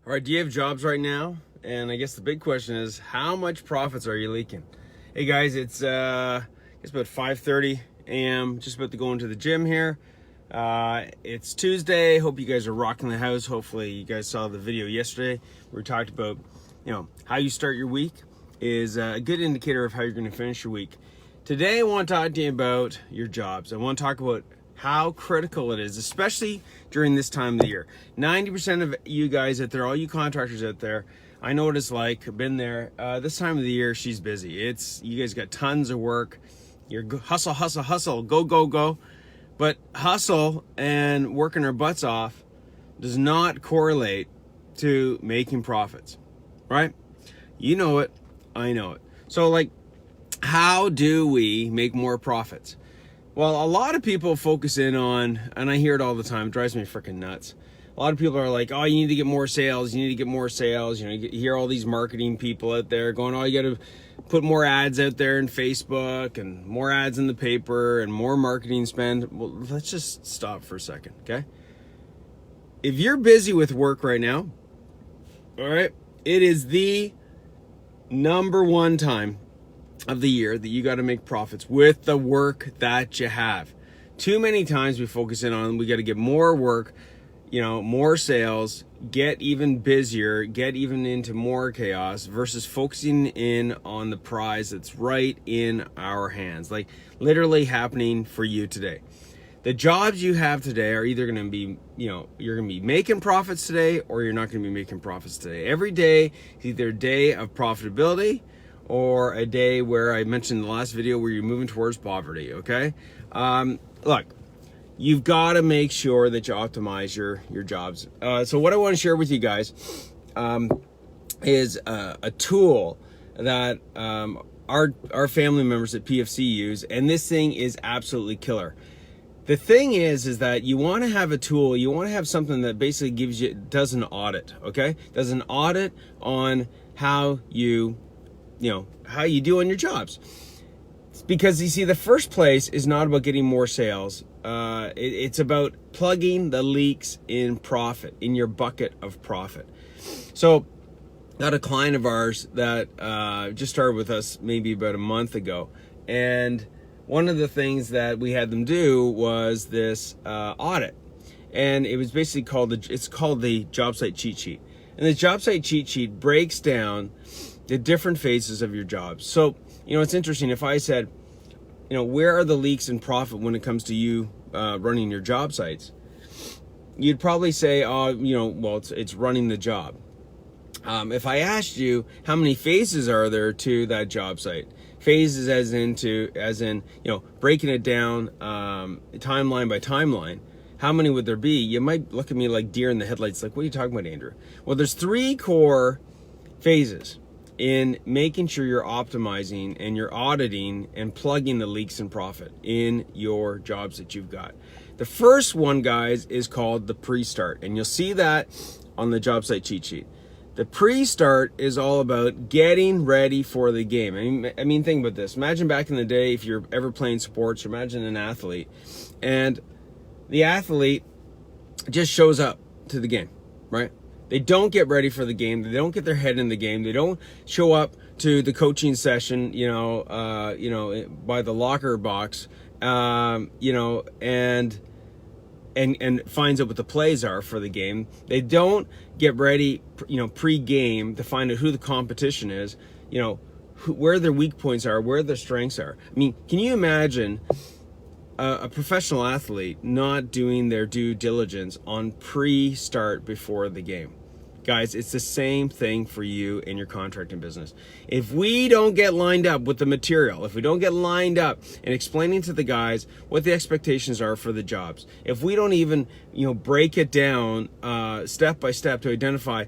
All right, do you have jobs right now? And I guess the big question is, how much profits are you leaking? Hey guys, it's about 5:30 a.m. Just about to go into the gym here. It's Tuesday. Hope you guys are rocking the house. Hopefully you guys saw the video yesterday where we talked about, how you start your week is a good indicator of how you're going to finish your week. Today I want to talk to you about your jobs. I want to talk about how critical it is, especially during this time of the year. 90% of you guys out there, all you contractors out there, I know what it's like. I've been there. This time of the year, she's busy. You guys got tons of work. You're hustle, hustle, hustle, go, go, go. But hustle and working our butts off does not correlate to making profits, right? You know it. I know it. So how do we make more profits? Well, a lot of people focus in on, and I hear it all the time, it drives me freaking nuts. A lot of people are like, oh, you need to get more sales, you need to get more sales. You hear all these marketing people out there going, oh, you got to put more ads out there in Facebook and more ads in the paper and more marketing spend. Well, let's just stop for a second, okay? If you're busy with work right now, all right, it is the number one time of the year that you got to make profits with the work that you have. Too many times we focus in on we got to get more work, more sales, get even busier, get even into more chaos versus focusing in on the prize that's right in our hands, like literally happening for you today. The jobs you have today are either going to be, you're going to be making profits today or you're not going to be making profits today. Every day is either a day of profitability or a day where I mentioned in the last video where you're moving towards poverty, okay? Look, you've got to make sure that you optimize your jobs. So what I want to share with you guys is a tool that our family members at PFC use, and this thing is absolutely killer. The thing is that you want to have a tool, you want to have something that basically does an audit, okay? Does an audit on how you do on your jobs. Because you see, the first place is not about getting more sales. It's about plugging the leaks in profit, in your bucket of profit. So, got a client of ours that just started with us maybe about a month ago. And one of the things that we had them do was this audit. And it was basically called the job site cheat sheet. And the job site cheat sheet breaks down the different phases of your jobs. So, it's interesting. If I said, where are the leaks in profit when it comes to you running your job sites? You'd probably say, it's running the job. If I asked you how many phases are there to that job site, phases as in breaking it down timeline by timeline, how many would there be? You might look at me like deer in the headlights, like, what are you talking about, Andrew? Well, there's 3 core phases in making sure you're optimizing and you're auditing and plugging the leaks in profit in your jobs that you've got. The first one, guys, is called the pre-start, and you'll see that on the job site cheat sheet. The pre-start is all about getting ready for the game. I mean, think about this. Imagine back in the day, if you're ever playing sports, imagine an athlete, and the athlete just shows up to the game, right? They don't get ready for the game. They don't get their head in the game. They don't show up to the coaching session, by the locker box, and finds out what the plays are for the game. They don't get ready, pre-game to find out who the competition is, where their weak points are, where their strengths are. I mean, can you imagine a professional athlete not doing their due diligence on pre-start before the game? Guys, it's the same thing for you in your contracting business. If we don't get lined up with the material, if we don't get lined up and explaining to the guys what the expectations are for the jobs, if we don't even, break it down step by step to identify,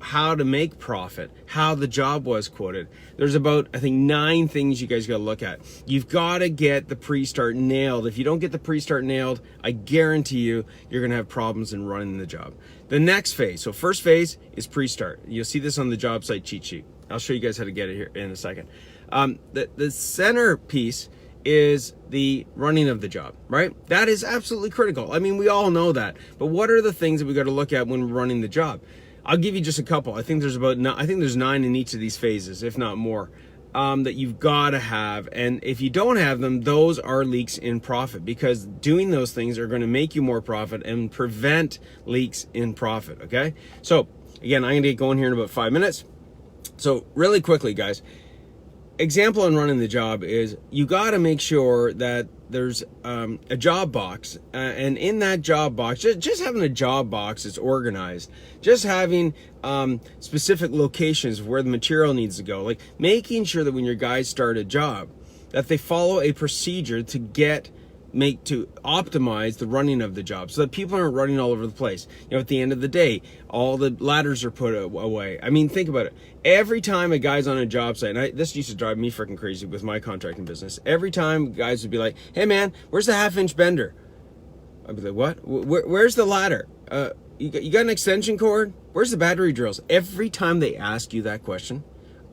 how to make profit, how the job was quoted. There's about, I think, 9 things you guys got to look at. You've got to get the pre-start nailed. If you don't get the pre-start nailed, I guarantee you're going to have problems in running the job. The next phase, so first phase is pre-start. You'll see this on the job site cheat sheet. I'll show you guys how to get it here in a second. The center piece is the running of the job, right? That is absolutely critical. I mean, we all know that. But what are the things that we got to look at when we're running the job? I'll give you just a couple. I think there's there's 9 in each of these phases, if not more, that you've got to have. And if you don't have them, those are leaks in profit, because doing those things are going to make you more profit and prevent leaks in profit. Okay. So again, I'm going to get going here in about 5 minutes. So really quickly, guys, example in running the job is you got to make sure that there's a job box, and in that job box, just having a job box that's organized, just having specific locations where the material needs to go, like making sure that when your guys start a job, that they follow a procedure to optimize the running of the job, so that people aren't running all over the place. You know, at the end of the day, all the ladders are put away. I mean, think about it. Every time a guy's on a job site, and this used to drive me freaking crazy with my contracting business. Every time guys would be like, "Hey man, where's the 1/2-inch bender?" I'd be like, "What? Where's the ladder? You got an extension cord? Where's the battery drills?" Every time they ask you that question,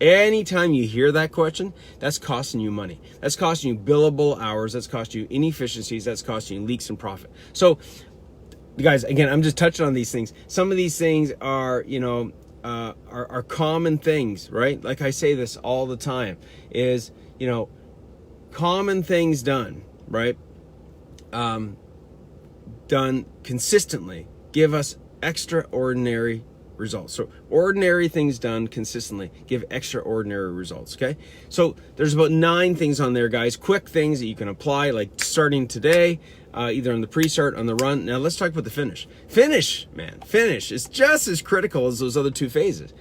anytime you hear that question, that's costing you money. That's costing you billable hours. That's costing you inefficiencies. That's costing you leaks in profit. So, guys, again, I'm just touching on these things. Some of these things are, are common things, right? Like I say this all the time, is, common things done, right? Done consistently give us extraordinary results. So ordinary things done consistently give extraordinary results. Okay, so there's about 9 things on there, guys, quick things that you can apply, like starting today, either on the pre-start, on the run. Now let's talk about the finish. Finish is just as critical as those other 2 phases.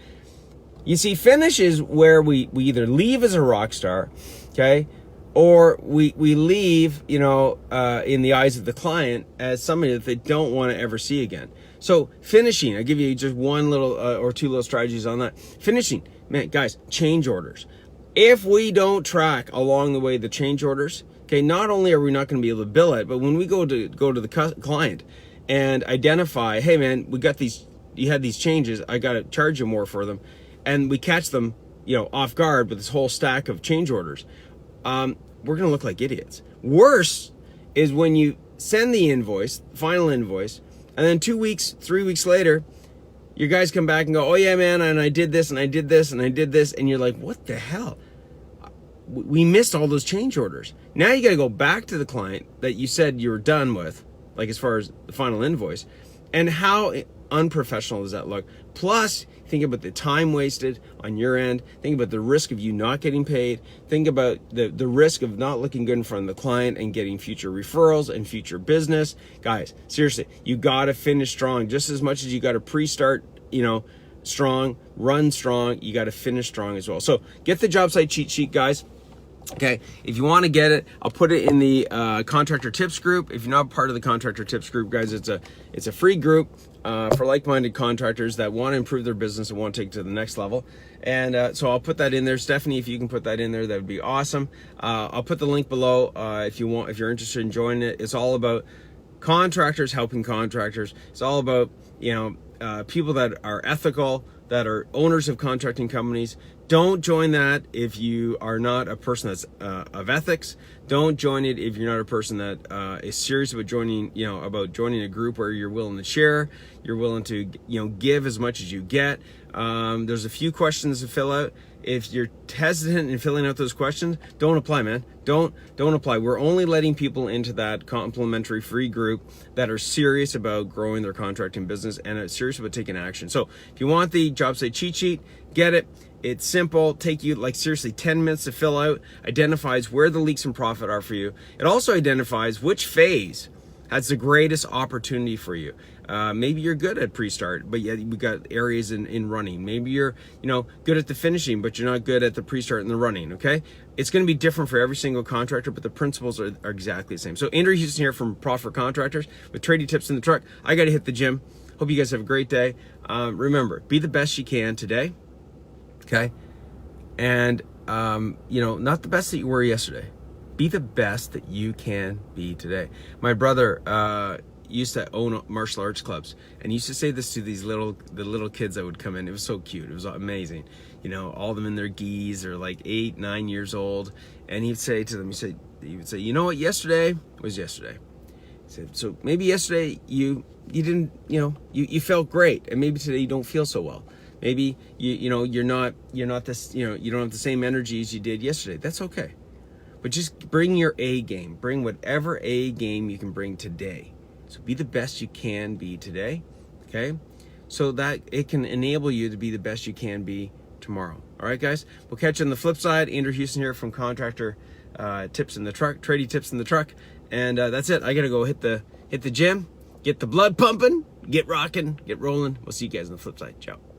You see, finish is where we either leave as a rock star, okay, or we leave, in the eyes of the client as somebody that they don't want to ever see again. So finishing, I'll give you just one little or 2 little strategies on that. Finishing, man, guys, change orders. If we don't track along the way the change orders, okay, not only are we not going to be able to bill it, but when we go to the client and identify, hey man, you had these changes, I got to charge you more for them, and we catch them, off guard with this whole stack of change orders, we're going to look like idiots. Worse is when you send the invoice, final invoice, and then 2 weeks, 3 weeks later, your guys come back and go, "Oh yeah, man, and I did this, and I did this, and I did this," and you're like, "What the hell? We missed all those change orders." Now you got to go back to the client that you said you were done with, like as far as the final invoice, and how unprofessional does that look? Plus, think about the time wasted on your end. Think about the risk of you not getting paid. Think about the risk of not looking good in front of the client and getting future referrals and future business. Guys, seriously, you got to finish strong just as much as you got to pre-start, strong, run strong. You got to finish strong as well. So get the job site cheat sheet, guys. Okay, if you want to get it, I'll put it in the contractor tips group. If you're not part of the contractor tips group, guys, it's a free group for like-minded contractors that want to improve their business and want to take it to the next level. And so I'll put that in there. Stephanie, if you can put that in there, that would be awesome. I'll put the link below if you're interested in joining it. It's all about contractors helping contractors. It's all about people that are ethical, that are owners of contracting companies. Don't join that if you are not a person that's of ethics. Don't join it if you're not a person that is serious about joining a group where you're willing to share, you're willing to give as much as you get. There's a few questions to fill out. If you're hesitant in filling out those questions, don't apply, man. Don't apply. We're only letting people into that complimentary free group that are serious about growing their contracting business and are serious about taking action. So if you want the job site cheat sheet, get it. It's simple, take you seriously 10 minutes to fill out, identifies where the leaks in profit are for you. It also identifies which phase has the greatest opportunity for you. Maybe you're good at pre-start, but yet we got areas in running. Maybe you're, good at the finishing, but you're not good at the pre-start and the running, okay? It's gonna be different for every single contractor, but the principles are exactly the same. So Andrew Houston here from Profit Contractors with trading tips in the truck. I gotta hit the gym. Hope you guys have a great day. Remember, be the best you can today. Okay, and not the best that you were yesterday. Be the best that you can be today. My brother used to own martial arts clubs, and he used to say this to the little kids that would come in. It was so cute. It was amazing. All of them in their gis, they're like 8, 9 years old, and he'd say to them, he would say, "You know what? Yesterday was yesterday. So maybe yesterday you didn't, you felt great, and maybe today you don't feel so well. Maybe you're not this, you don't have the same energy as you did yesterday. That's okay. But just bring your A game. Bring whatever A game you can bring today. So be the best you can be today, okay? So that it can enable you to be the best you can be tomorrow. All right, guys? We'll catch you on the flip side. Andrew Houston here from Contractor Tips in the Truck, Tradie Tips in the Truck. And that's it. I got to go hit the gym, get the blood pumping, get rocking, get rolling. We'll see you guys on the flip side. Ciao.